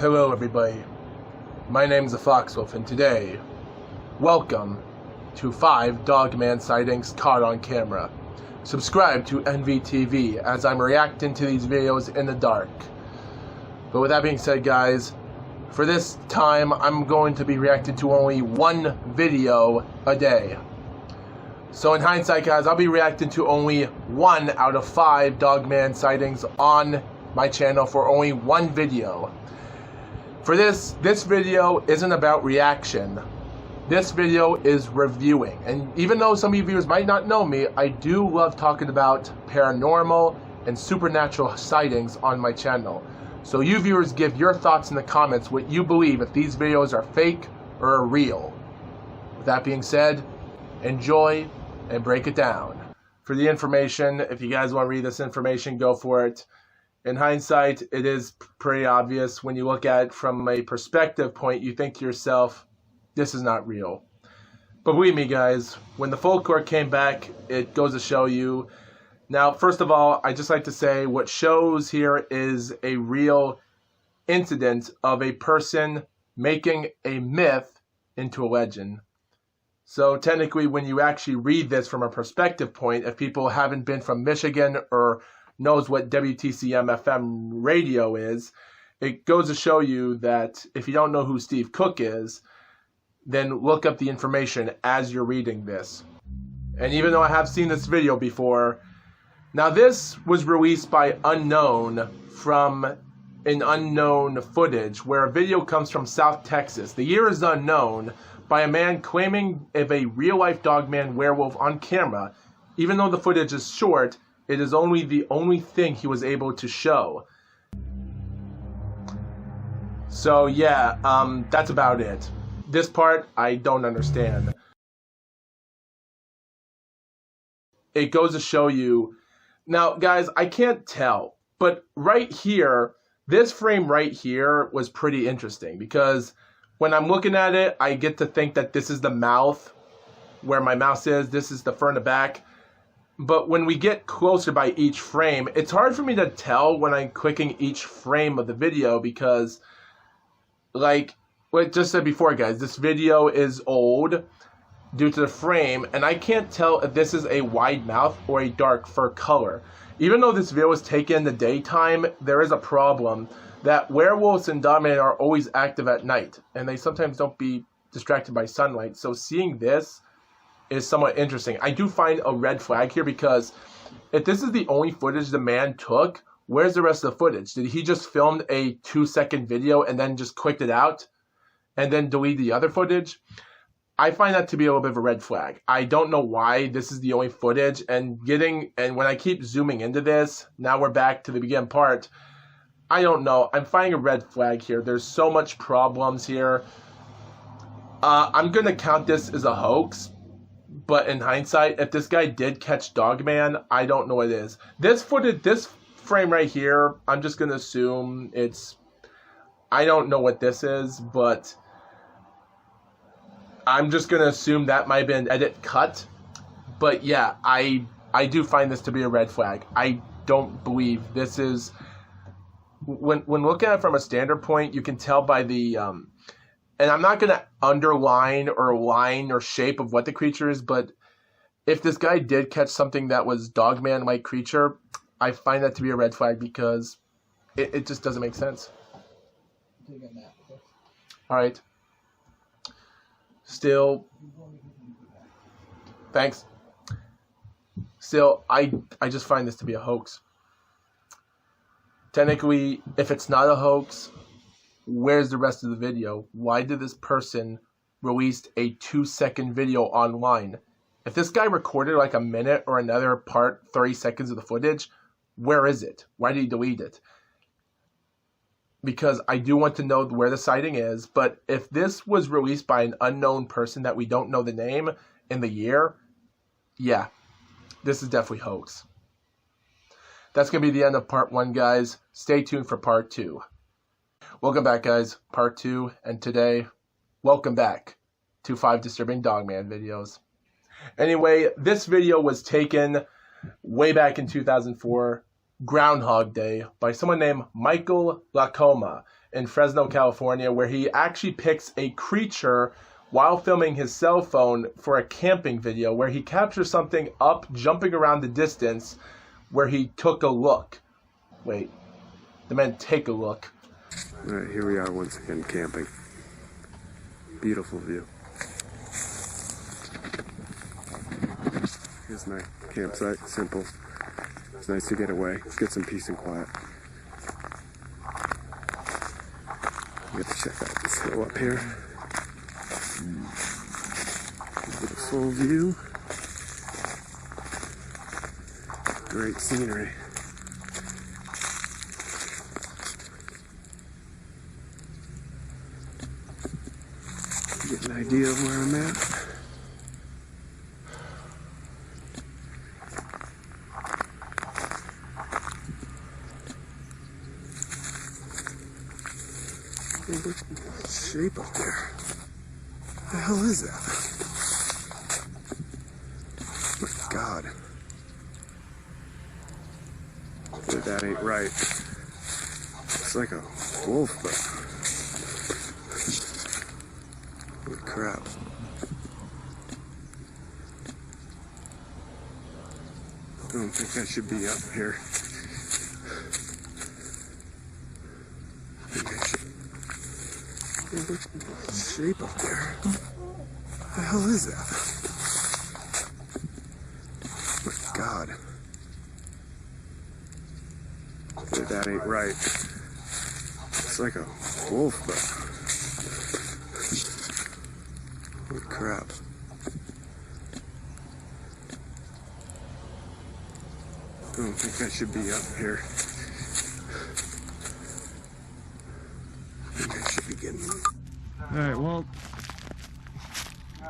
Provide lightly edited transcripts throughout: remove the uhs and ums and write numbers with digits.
Hello everybody, my name's the Foxwolf, and today, welcome to 5 Dogman Sightings caught on camera. Subscribe to NVTV as I'm reacting to these videos in the dark. But with that being said, guys, for this time I'm going to be reacting to only one video a day. So in hindsight, guys, I'll be reacting to only 1 out of 5 Dogman Sightings on my channel for only one video. For this video isn't about reaction. This video is reviewing. And even though some of you viewers might not know me, I do love talking about paranormal and supernatural sightings on my channel. So you viewers give your thoughts in the comments what you believe, if these videos are fake or real. With that being said, enjoy and break it down. For the information, if you guys want to read this information, go for it. In hindsight, it is pretty obvious. When you look at it from a perspective point, you think to yourself, this is not real. But believe me, guys, when the full court came back, it goes to show you. Now, first of all, I just like to say what shows here is a real incident of a person making a myth into a legend. So technically, when you actually read this from a perspective point, if people haven't been from Michigan or knows what WTCM-FM radio is, it goes to show you that if you don't know who Steve Cook is, then look up the information as you're reading this. And even though I have seen this video before, now this was released by Unknown from an unknown footage where a video comes from South Texas. The year is unknown, by a man claiming of a real-life Dogman werewolf on camera. Even though the footage is short, it is only the only thing he was able to show. So yeah, that's about it. This part, I don't understand. It goes to show you. Now, guys, I can't tell, but right here, this frame right here was pretty interesting because when I'm looking at it, I get to think that this is the mouth, where my mouse is. This is the front and back. But when we get closer by each frame, it's hard for me to tell when I'm clicking each frame of the video because, like what I just said before, guys, this video is old due to the frame, and I can't tell if this is a wide mouth or a dark fur color. Even though this video was taken in the daytime, there is a problem that werewolves and Dogman are always active at night, and they sometimes don't be distracted by sunlight. So seeing this is somewhat interesting. I do find a red flag here because if this is the only footage the man took, where's the rest of the footage? Did he just film a 2-second video and then just clicked it out and then delete the other footage? I find that to be a little bit of a red flag. I don't know why this is the only footage, and when I keep zooming into this, now we're back to the beginning part. I don't know. I'm finding a red flag here. There's so much problems here. I'm going to count this as a hoax. But in hindsight, if this guy did catch Dogman, I don't know what it is. This footage, this frame right here, I'm just going to assume it's... I don't know what this is, but I'm just going to assume that might have been an edit cut. But yeah, I do find this to be a red flag. I don't believe this is... When looking at it from a standard point, you can tell by the... and I'm not going to underline or line or shape of what the creature is, but if this guy did catch something that was Dogman-like creature, I find that to be a red flag because it just doesn't make sense. Alright. Still, thanks. Still, I just find this to be a hoax. Technically, if it's not a hoax, where's the rest of the video? Why did this person release a 2-second video online? If this guy recorded like a minute or another part, 30 seconds of the footage, where is it? Why did he delete it? Because I do want to know where the sighting is, but if this was released by an unknown person that we don't know the name and the year, yeah, this is definitely hoax. That's going to be the end of part 1, guys. Stay tuned for part 2. Welcome back, guys. Part 2, and today, welcome back to 5 disturbing Dogman videos. Anyway, this video was taken way back in 2004, Groundhog Day, by someone named Michael Lacoma. in Fresno, California, where he actually picks a creature while filming his cell phone for a camping video, where he captures something up, jumping around the distance, where he took a look. Wait, the man take a look. All right, here we are once again camping. Beautiful view. Here's my campsite, simple. It's nice to get away, get some peace and quiet. You have to check out this hill up here. Get a full view. Great scenery. Get an idea of where I'm at. Look at the shape up there. What the hell is that? My God. That ain't right. It's like a wolf, but... Holy crap. I don't think I should be up here. Look at the shape up there. What the hell is that? My God. That ain't right. It's like a wolf, but... Holy crap. I don't think I should be up here. I think I should be getting... Alright, well...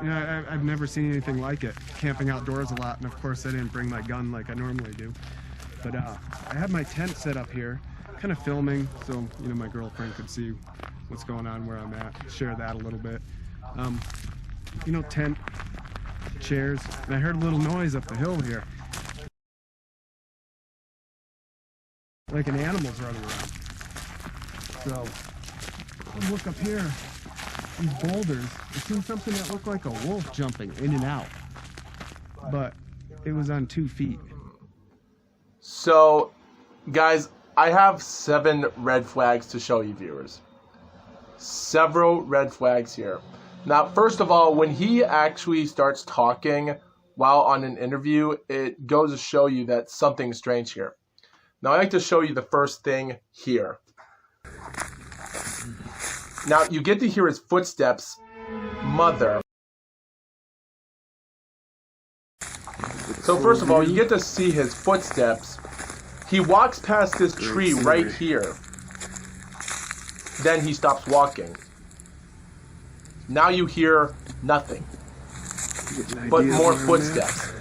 Yeah, I've never seen anything like it. Camping outdoors a lot, and of course I didn't bring my gun like I normally do. But I had my tent set up here, kind of filming, so my girlfriend could see what's going on where I'm at, share that a little bit. Tent, chairs, and I heard a little noise up the hill here. Like an animal's running around. So, I look up here, these boulders, I seen something that looked like a wolf jumping in and out. But it was on 2 feet. So, guys, I have 7 red flags to show you viewers. Several red flags here. Now, first of all, when he actually starts talking while on an interview, it goes to show you that something's strange here. Now, I like to show you the first thing here. Now, you get to hear his footsteps. Mother. So first of all, you get to see his footsteps. He walks past this tree right here. Then he stops walking. Now you hear nothing but more footsteps.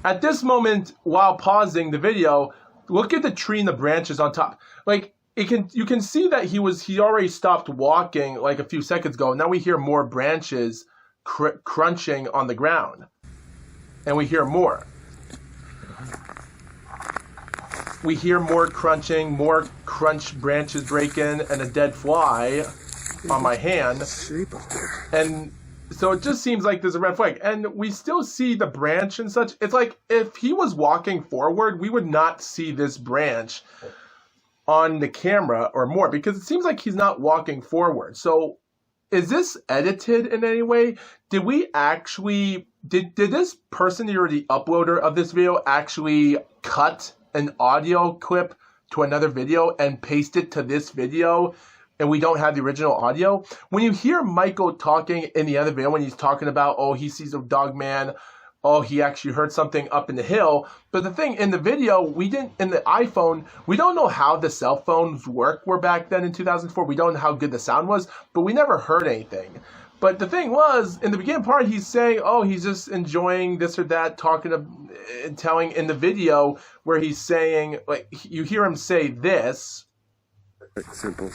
At this moment, while pausing the video, look at the tree and the branches on top. Like, you can see that he already stopped walking like a few seconds ago. Now we hear more branches crunching on the ground. And we hear more. We hear more crunching, more crunch, branches breaking, and a dead fly on my hand. And so it just seems like there's a red flag. And we still see the branch and such. It's like if he was walking forward, we would not see this branch on the camera or more, because it seems like he's not walking forward. So is this edited in any way? Did we actually... Did this person, or the uploader of this video, actually cut an audio clip to another video and paste it to this video, and we don't have the original audio? When you hear Michael talking in the other video, when he's talking about, oh, he sees a dog man, oh, he actually heard something up in the hill. But the thing, in the video, in the iPhone, we don't know how the cell phones were back then in 2004. We don't know how good the sound was, but we never heard anything. But the thing was, in the beginning part, he's saying, oh, he's just enjoying this or that, telling in the video where he's saying, like, you hear him say this. Simple.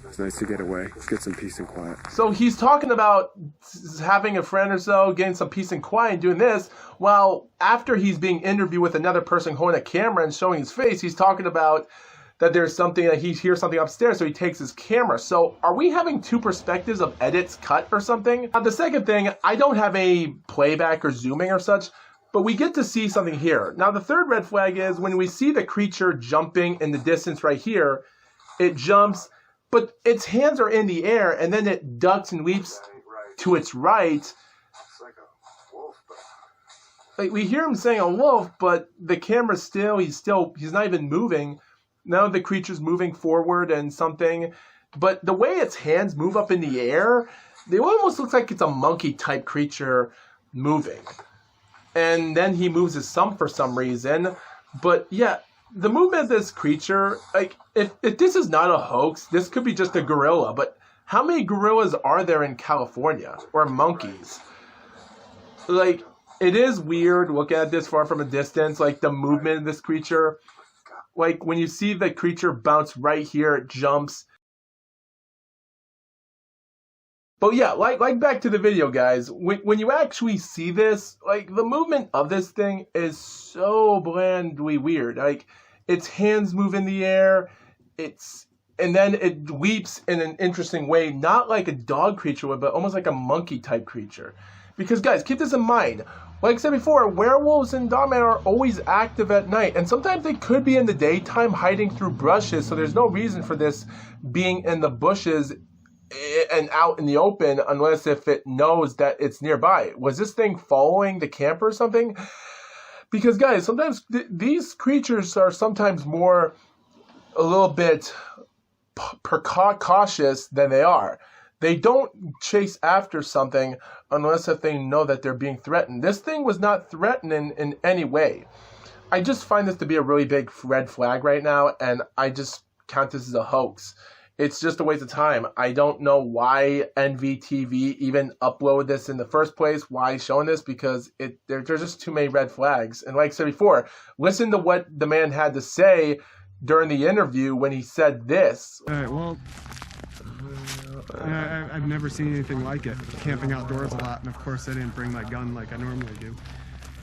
It's nice to get away, get some peace and quiet. So he's talking about having a friend or so, getting some peace and quiet, and doing this, while after he's being interviewed with another person holding a camera and showing his face, he's talking about that there's something, that he hears something upstairs, so he takes his camera. So are we having two perspectives of edits cut or something? The second thing, I don't have a playback or zooming or such, but we get to see something here. Now the third red flag is when we see the creature jumping in the distance right here, it jumps, but its hands are in the air, and then it ducks and leaps to its right. It's like a wolf. Like we hear him saying a wolf, but the camera's still, he's not even moving. Now the creature's moving forward and something, but the way its hands move up in the air, it almost looks like it's a monkey type creature moving. And then he moves his thumb for some reason. But yeah, the movement of this creature, like if this is not a hoax, this could be just a gorilla. But how many gorillas are there in California? Or monkeys? Like, it is weird looking at this far from a distance, like the movement of this creature. Like when you see the creature bounce right here, it jumps. But yeah, like back to the video, guys. When you actually see this, like the movement of this thing is so blandly weird. Like its hands move in the air, and then it leaps in an interesting way, not like a dog creature would, but almost like a monkey type creature. Because guys, keep this in mind. Like I said before, werewolves and Dogman are always active at night, and sometimes they could be in the daytime hiding through brushes, so there's no reason for this being in the bushes and out in the open unless if it knows that it's nearby. Was this thing following the camper or something? Because guys, sometimes these creatures are sometimes a little bit cautious than they are. They don't chase after something unless if they know that they're being threatened. This thing was not threatening in any way. I just find this to be a really big red flag right now, and I just count this as a hoax. It's just a waste of time. I don't know why NVTV even uploaded this in the first place, why showing this, because there's just too many red flags. And like I said before, listen to what the man had to say during the interview when he said this. All right, well, I've never seen anything like it. Camping outdoors a lot, and of course I didn't bring my gun like I normally do.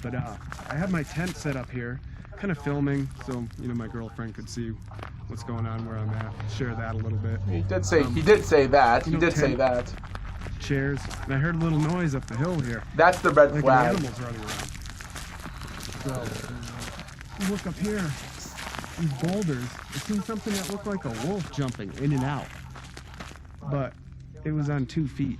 But I have my tent set up here, kind of filming, so my girlfriend could see what's going on where I'm at. Share that a little bit. He did say that. He did say that. Chairs, and I heard a little noise up the hill here. That's the red like flag. Animals running around. So look up here. These boulders. I seen something that looked like a wolf jumping in and out, but it was on 2 feet.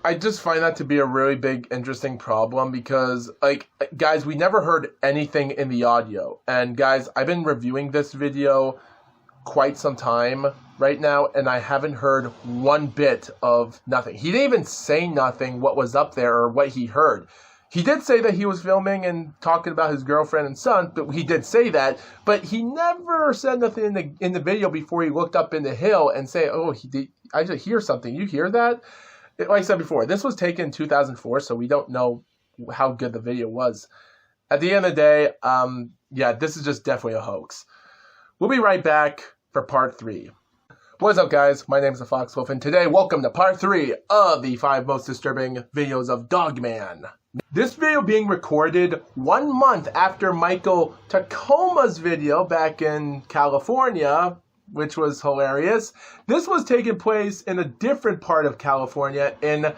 I just find that to be a really big, interesting problem because, like, guys, we never heard anything in the audio. And, guys, I've been reviewing this video quite some time right now, and I haven't heard one bit of nothing. He didn't even say nothing what was up there or what he heard. He did say that he was filming and talking about his girlfriend and son, but he did say that. But he never said nothing in the video before he looked up in the hill and say, "Oh, I just hear something. You hear that?" Like I said before, this was taken in 2004, so we don't know how good the video was. At the end of the day, yeah, this is just definitely a hoax. We'll be right back for part 3. What's up, guys? My name is the Foxwolf, and today, welcome to part 3 of the 5 most disturbing videos of Dogman. This video being recorded 1 month after Michael Tacoma's video back in California, which was hilarious. This was taking place in a different part of California, in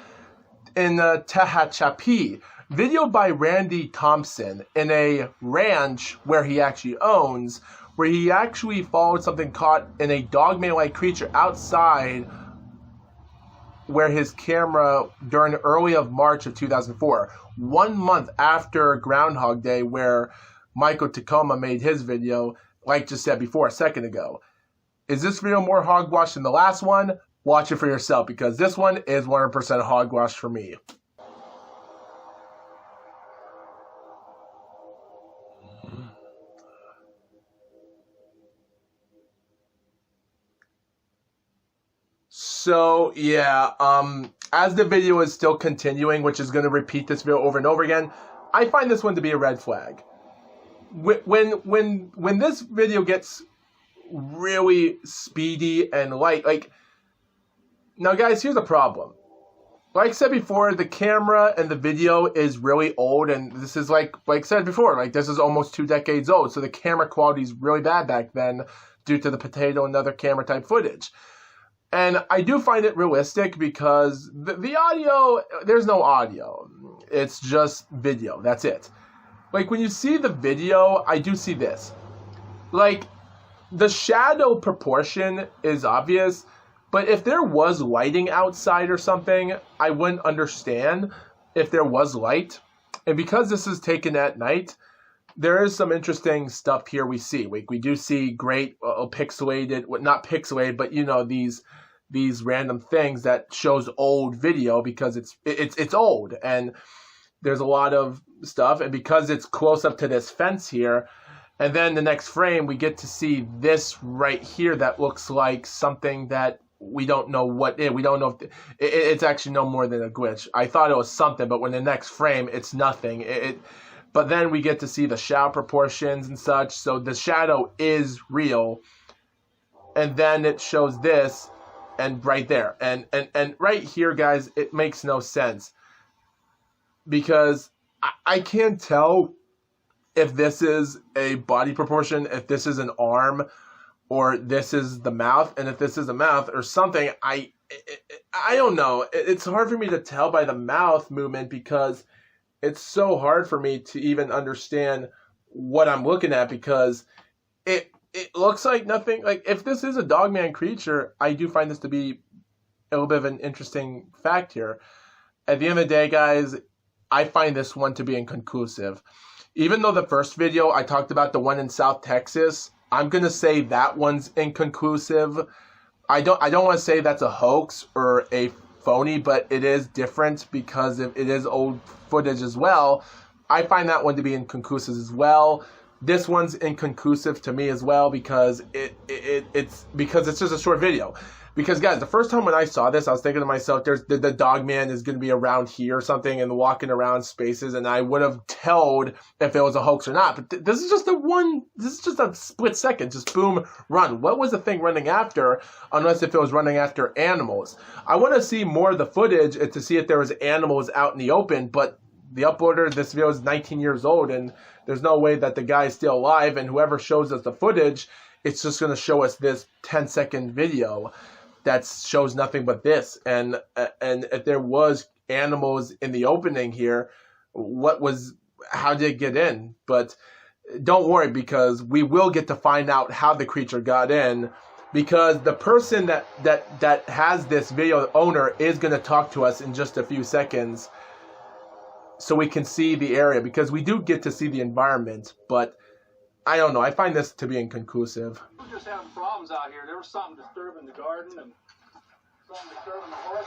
Tehachapi. Video by Randy Thompson in a ranch where he actually owns, where he actually followed something caught in a Dogman-like creature outside where his camera during early of March of 2004. 1 month after Groundhog Day, where Michael Tacoma made his video, like just said before a second ago. Is this video more hogwash than the last one? Watch it for yourself, because this one is 100% hogwash for me. So, yeah, as the video is still continuing, which is going to repeat this video over and over again, I find this one to be a red flag. When this video gets really speedy and light, like, now guys, here's the problem. Like I said before, the camera and the video is really old, and this is like I said before, like this is almost 2 decades old, so the camera quality is really bad back then. due to the potato and other camera type footage. And I do find it realistic because the audio, there's no audio. It's just video. That's it. Like, when you see the video, I do see this. Like, the shadow proportion is obvious, but if there was lighting outside or something, I wouldn't understand if there was light. And because this is taken at night, there is some interesting stuff here we see. We do see great pixelated, well, not pixelated, but you know, these random things that shows old video because it's old, and there's a lot of stuff, and because it's close up to this fence here, and then the next frame we get to see this right here that looks like something that we don't know what it is. We don't know if it's actually no more than a glitch. I thought it was something, but when the next frame, it's nothing. But then we get to see the shadow proportions and such, so the shadow is real. And then it shows this, and right there. And right here, guys, it makes no sense. Because I can't tell if this is a body proportion, if this is an arm, or this is the mouth, and if this is a mouth or something, I don't know. It's hard for me to tell by the mouth movement because it's so hard for me to even understand what I'm looking at because it looks like nothing. Like, if this is a Dogman creature, I do find this to be a little bit of an interesting fact here. At the end of the day, guys, I find this one to be inconclusive. Even though the first video I talked about the one in South Texas, I'm going to say that one's inconclusive. I don't want to say that's a hoax or a phony, but it is different because it is old footage as well. I find that one to be inconclusive as well. This one's inconclusive to me as well because it's just a short video. Because, guys, the first time when I saw this, I was thinking to myself, the Dogman is going to be around here or something and walking around spaces, and I would have told if it was a hoax or not. But this is just a split second, just boom, run. What was the thing running after, unless if it was running after animals? I want to see more of the footage to see if there was animals out in the open, but the uploader, this video is 19 years old, and there's no way that the guy is still alive, and whoever shows us the footage, it's just going to show us this 10-second video that shows nothing but this. And if there was animals in the opening here, how did it get in? But don't worry, because we will get to find out how the creature got in, because the person that has this video, the owner, is going to talk to us in just a few seconds so we can see the area, because we do get to see the environment. But I don't know. I find this to be inconclusive. We're just having problems out here. There was something disturbing the garden and something disturbing the horses.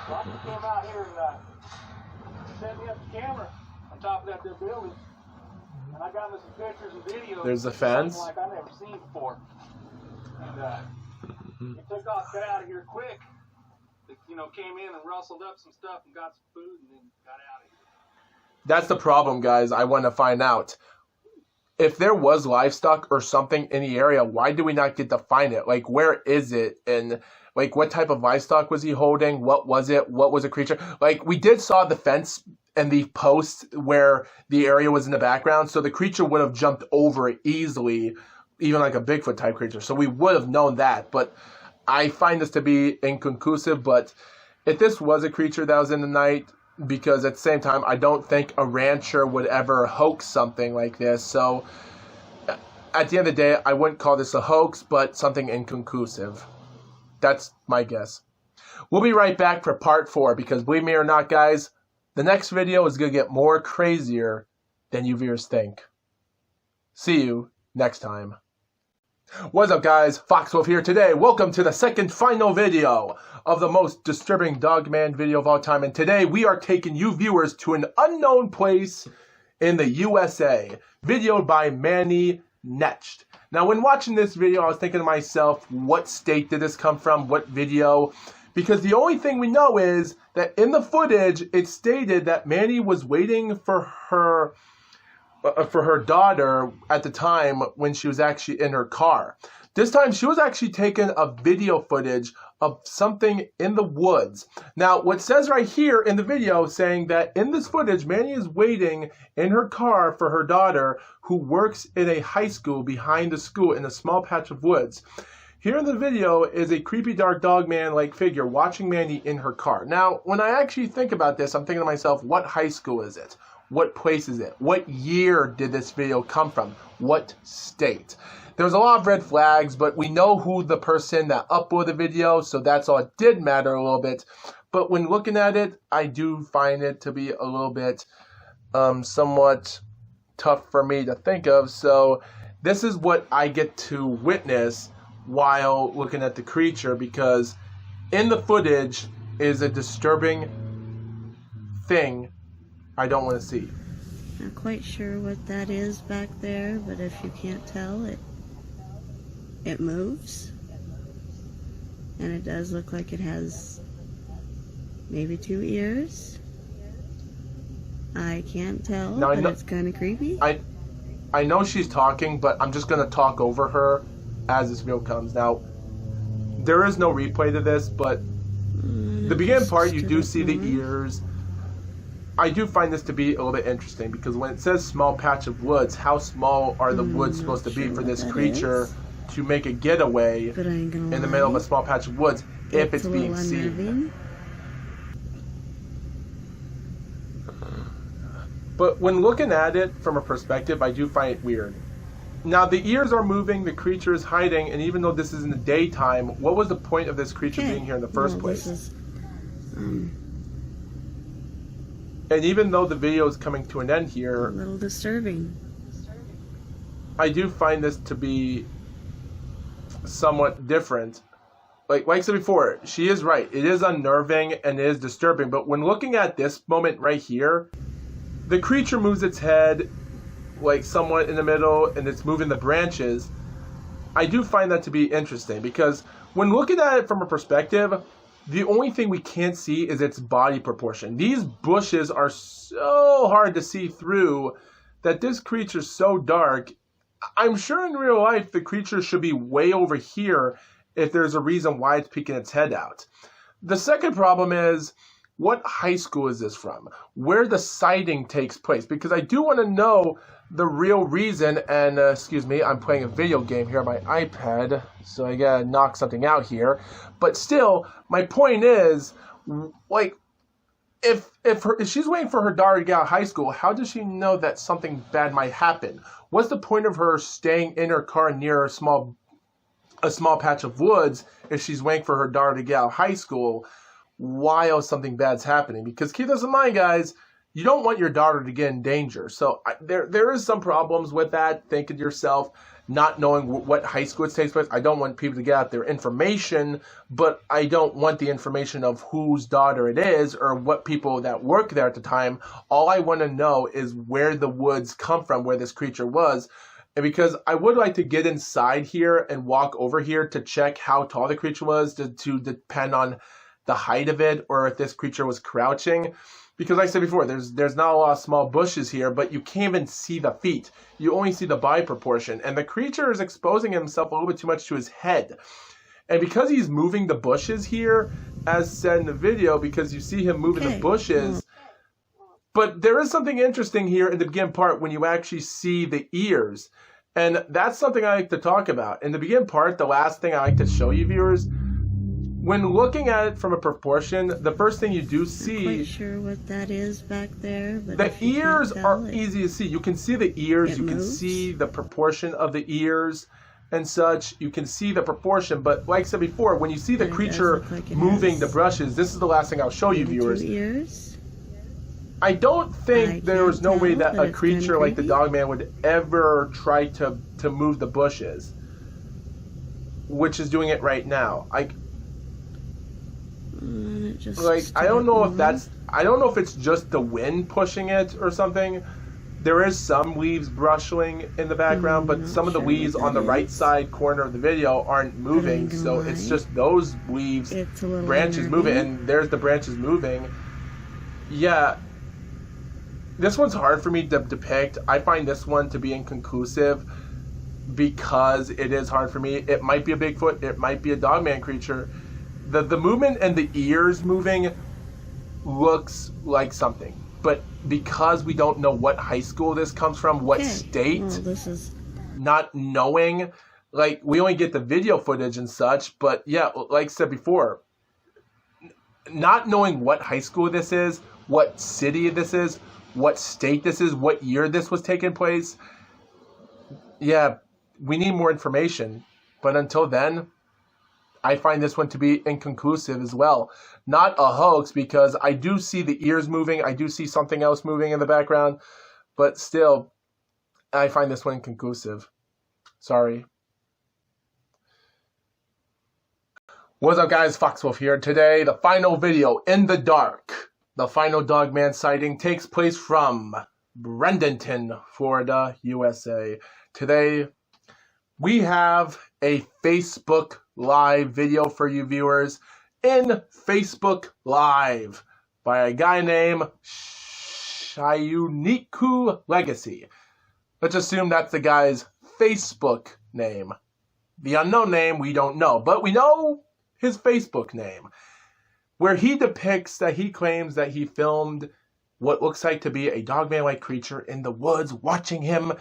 So I just came out here and set me up the camera on top of that there building. And I got me some pictures and videos. There's the fence. Like I've never seen before. And it took off, got out of here quick. It, came in and rustled up some stuff and got some food and then got out of here. That's the problem, guys. I want to find out. If there was livestock or something in the area, why do we not get to find it? Like, where is it? And, like, what type of livestock was he holding? What was it? What was a creature? Like, we did saw the fence and the post where the area was in the background, so the creature would have jumped over it easily, even like a Bigfoot type creature. So we would have known that. But I find this to be inconclusive. But if this was a creature that was in the night, because at the same time, I don't think a rancher would ever hoax something like this. So at the end of the day, I wouldn't call this a hoax, but something inconclusive. That's my guess. We'll be right back for part 4, because believe me or not, guys, the next video is going to get more crazier than you viewers think. See you next time. What's up, guys? Foxwolf here today. Welcome to the second final video of the most disturbing Dogman video of all time. And today we are taking you viewers to an unknown place in the USA, videoed by Manny Necht. Now, when watching this video, I was thinking to myself, what state did this come from? What video? Because the only thing we know is that in the footage, it stated that Manny was waiting for her daughter at the time when she was actually in her car. This time, she was actually taking a video footage of something in the woods. Now, what says right here in the video saying that in this footage, Manny is waiting in her car for her daughter who works in a high school behind the school in a small patch of woods. Here in the video is a creepy dark dog man-like figure watching Manny in her car. Now, when I actually think about this, I'm thinking to myself, what high school is it? What place is it? What year did this video come from? What state? There was a lot of red flags, but we know who the person that uploaded the video, so that's all it did matter a little bit. But when looking at it, I do find it to be a little bit somewhat tough for me to think of. So this is what I get to witness while looking at the creature, because in the footage is a disturbing thing I don't want to see. Not quite sure what that is back there, but if you can't tell, it moves, and it does look like it has maybe 2 ears. I can't tell, now, but it's kind of creepy. I know she's talking, but I'm just going to talk over her as this video comes. Now, there is no replay to this, but the beginning part, you do see the ears. I do find this to be a little bit interesting, because when it says small patch of woods, how small are the woods supposed to be for this creature to make a getaway in the middle of a small patch of woods if it's being seen? But when looking at it from a perspective, I do find it weird. Now, the ears are moving, the creature is hiding, and even though this is in the daytime, what was the point of this creature being here in the first place? And even though the video is coming to an end here, a little disturbing. I do find this to be somewhat different. Like I said before, she is right. It is unnerving and it is disturbing. But when looking at this moment right here, the creature moves its head like somewhat in the middle, and it's moving the branches. I do find that to be interesting, because when looking at it from a perspective, the only thing we can't see is its body proportion. These bushes are so hard to see through that this creature's so dark. I'm sure in real life the creature should be way over here if there's a reason why it's peeking its head out. The second problem is, what high school is this from? Where the sighting takes place? Because I do want to know the real reason, and excuse me, I'm playing a video game here on my iPad, so I gotta knock something out here. But still, my point is, like, if she's waiting for her daughter to get out of high school, how does she know that something bad might happen? What's the point of her staying in her car near a small patch of woods if she's waiting for her daughter to get out of high school while something bad's happening? Because keep this in mind, guys, you don't want your daughter to get in danger. So there is some problems with that. Think of yourself not knowing what high school it takes place. I don't want people to get out their information, but I don't want the information of whose daughter it is or what people that work there at the time. All I want to know is where the woods come from, where this creature was. And because I would like to get inside here and walk over here to check how tall the creature was, to depend on the height of it, or if this creature was crouching. Because like I said before, there's not a lot of small bushes here, but you can't even see the feet. You only see the body proportion. And the creature is exposing himself a little bit too much to his head. And because he's moving the bushes here, as said in the video, because you see him moving the bushes. But there is something interesting here in the beginning part when you actually see the ears. And that's something I like to talk about. In the beginning part, the last thing I like to show you, viewers, when looking at it from a proportion, the first thing you do see... I'm not quite sure what that is back there, but the ears are easy to see. You can see the ears, you can see the proportion of the ears and such. You can see the proportion, but like I said before, when you see the creature moving the brushes, this is the last thing I'll show you, viewers. Ears? I don't think there was no way that a creature like the Dogman would ever try to move the bushes, which is doing it right now. I don't know if it's just the wind pushing it or something. There is some leaves brushing in the background, but some of the leaves on the right side corner of the video aren't moving, so it's just those leaves, branches moving, and there's the branches moving. Yeah, this one's hard for me to depict. I find this one to be inconclusive because it is hard for me. It might be a Bigfoot, it might be a Dogman creature. The movement and the ears moving looks like something, but because we don't know what high school this comes from, what state, well, this is not knowing, like, we only get the video footage and such, but yeah, like I said before, not knowing what high school this is, what city this is, what state this is, what year this was taking place, yeah, we need more information. But until then, I find this one to be inconclusive as well. Not a hoax, because I do see the ears moving, I do see something else moving in the background, but still, I find this one inconclusive. Sorry. What's up, guys? Foxwolf here. Today, the final video, In the Dark. The final Dogman sighting takes place from Bradenton, Florida, USA. Today, we have a Facebook Live video for you viewers in Facebook Live by a guy named Shayuniku Legacy. Let's assume that's the guy's Facebook name. The unknown name we don't know, but we know his Facebook name, where he depicts that he claims that he filmed what looks like to be a Dogman-like creature in the woods watching him.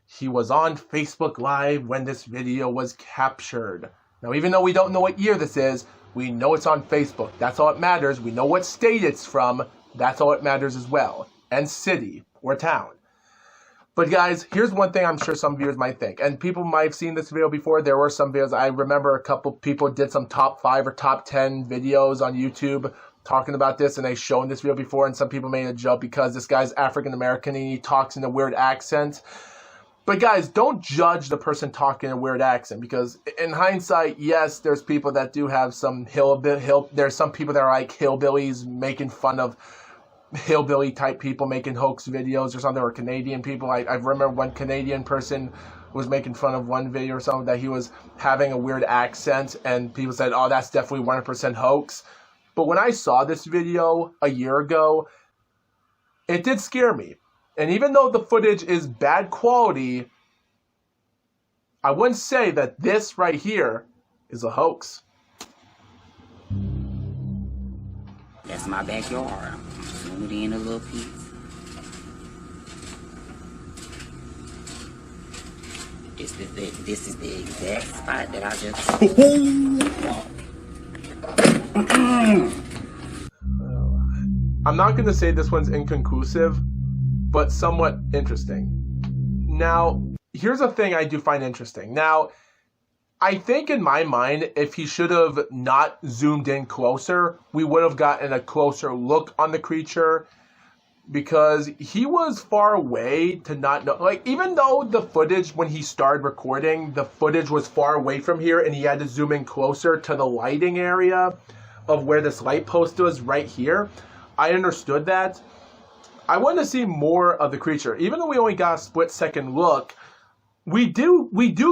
He was on Facebook Live when this video was captured. Now, even though we don't know what year this is, we know it's on Facebook. That's all that matters. We know what state it's from. That's all that matters as well. And city or town. But guys, here's one thing I'm sure some viewers might think. And people might have seen this video before. There were some videos. I remember a couple people did some top 5 or top 10 videos on YouTube talking about this. And they shown this video before. And some people made a joke because this guy's African American and he talks in a weird accent. But guys, don't judge the person talking in a weird accent, because in hindsight, yes, there's people that do have some there's some people that are like hillbillies making fun of hillbilly type people making hoax videos or something, or Canadian people. I remember one Canadian person was making fun of one video or something that he was having a weird accent, and people said, oh, that's definitely 100% hoax. But when I saw this video a year ago, it did scare me. And even though the footage is bad quality, I wouldn't say that this right here is a hoax. That's my backyard. I'm zooming in a little piece. This is the exact spot that I just... I'm not going to say this one's inconclusive, but somewhat interesting. Now, here's a thing I do find interesting. Now, I think in my mind, if he should have not zoomed in closer, we would have gotten a closer look on the creature, because he was far away to not know. Like, even though the footage, when he started recording, the footage was far away from here and he had to zoom in closer to the lighting area of where this light post was right here, I understood that. I want to see more of the creature. Even though we only got a split-second look, we do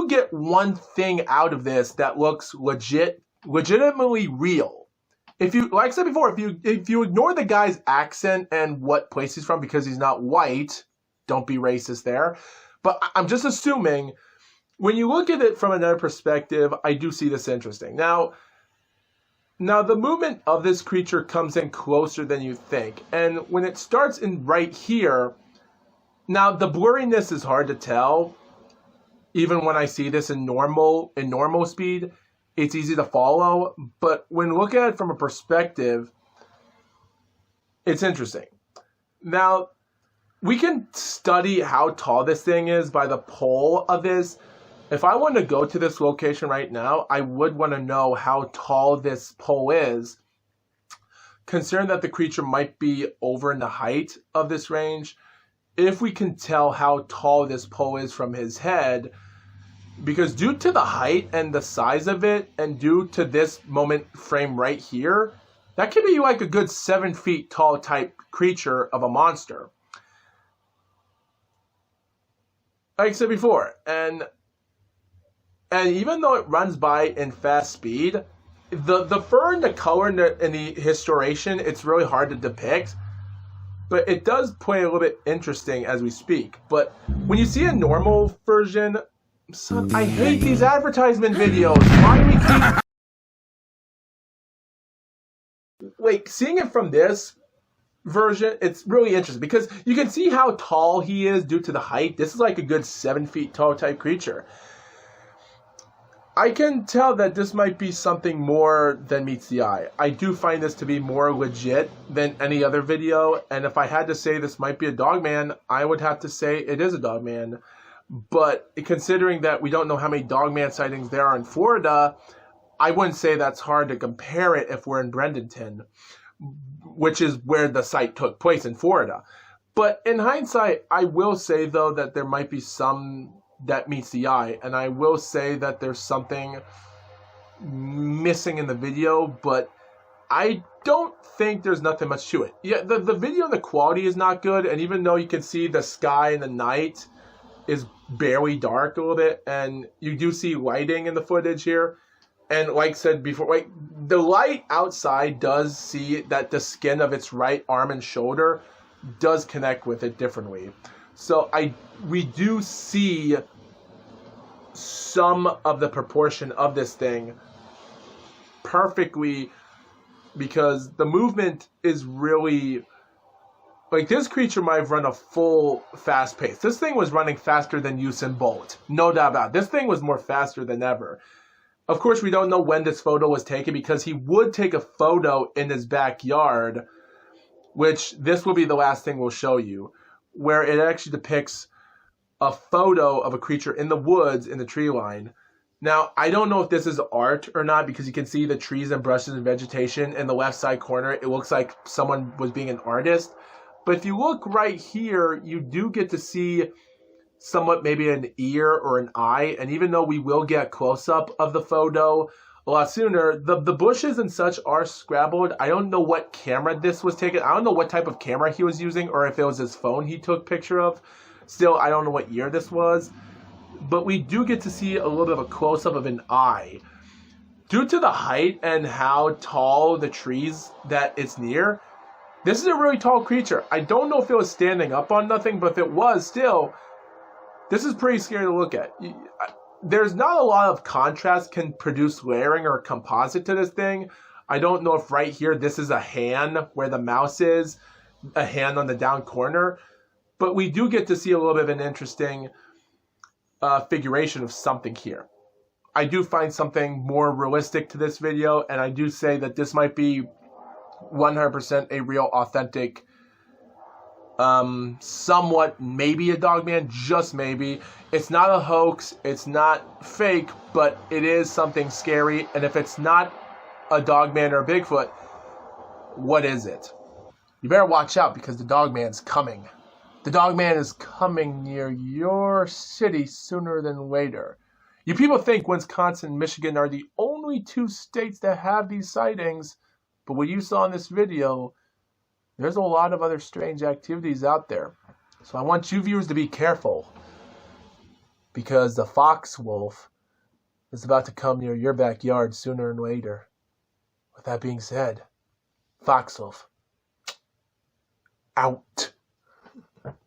get one thing out of this that looks legitimately real. If you, like I said before, if you ignore the guy's accent and what place he's from because he's not white, don't be racist there. But I'm just assuming, when you look at it from another perspective, I do see this interesting. Now, the movement of this creature comes in closer than you think. And when it starts in right here, now the blurriness is hard to tell. Even when I see this in normal speed, it's easy to follow. But when looking at it from a perspective, it's interesting. Now, we can study how tall this thing is by the pole of this. If I wanted to go to this location right now, I would want to know how tall this pole is, considering that the creature might be over in the height of this range. If we can tell how tall this pole is from his head, because due to the height and the size of it, and due to this moment frame right here, that could be like a good 7 feet tall type creature of a monster. Like I said before, and even though it runs by in fast speed, the fur and the color and the historation, it's really hard to depict. But it does play a little bit interesting as we speak. But when you see a normal version, I hate these advertisement videos. Why do we keep like seeing it from this version, it's really interesting because you can see how tall he is due to the height. This is like a good 7 feet tall type creature. I can tell that this might be something more than meets the eye. I do find this to be more legit than any other video, and if I had to say this might be a Dogman, I would have to say it is a Dogman. But considering that we don't know how many Dogman sightings there are in Florida, I wouldn't say that's hard to compare it if we're in Bradenton, which is where the site took place in Florida. But in hindsight, I will say, though, that there might be some that meets the eye, and I will say that there's something missing in the video, but I don't think there's nothing much to it. Yeah, the video, the quality is not good, and even though you can see the sky in the night is barely dark a little bit, and you do see lighting in the footage here, and like I said before, like the light outside does see that the skin of its right arm and shoulder does connect with it differently. So we do see some of the proportion of this thing perfectly, because the movement is really, like, this creature might have run a full fast pace. This thing was running faster than Usain Bolt, no doubt about it. This thing was more faster than ever. Of course, we don't know when this photo was taken, because he would take a photo in his backyard, which this will be the last thing we'll show you, where it actually depicts a photo of a creature in the woods in the tree line. Now, I don't know if this is art or not, because you can see the trees and brushes and vegetation in the left side corner. It looks like someone was being an artist. But if you look right here, you do get to see somewhat maybe an ear or an eye. And even though we will get close-up of the photo a lot sooner, the bushes and such are scrabbled. I don't know what camera this was taken. I don't know what type of camera he was using, or if it was his phone he took picture of. Still, I don't know what year this was. But we do get to see a little bit of a close-up of an eye. Due to the height and how tall the trees that it's near, this is a really tall creature. I don't know if it was standing up on nothing, but if it was, still, this is pretty scary to look at. There's not a lot of contrast can produce layering or composite to this thing. I don't know if right here this is a hand where the mouse is, a hand on the down corner. But we do get to see a little bit of an interesting figuration of something here. I do find something more realistic to this video, and I do say that this might be 100% a real, authentic, somewhat maybe a Dogman, just maybe. It's not a hoax, it's not fake, but it is something scary, and if it's not a Dogman or a Bigfoot, what is it? You better watch out, because the Dogman's coming. The Dogman is coming near your city sooner than later. You people think Wisconsin and Michigan are the only two states that have these sightings, but what you saw in this video, there's a lot of other strange activities out there. So I want you viewers to be careful, because the fox wolf is about to come near your backyard sooner than later. With that being said, fox wolf, out.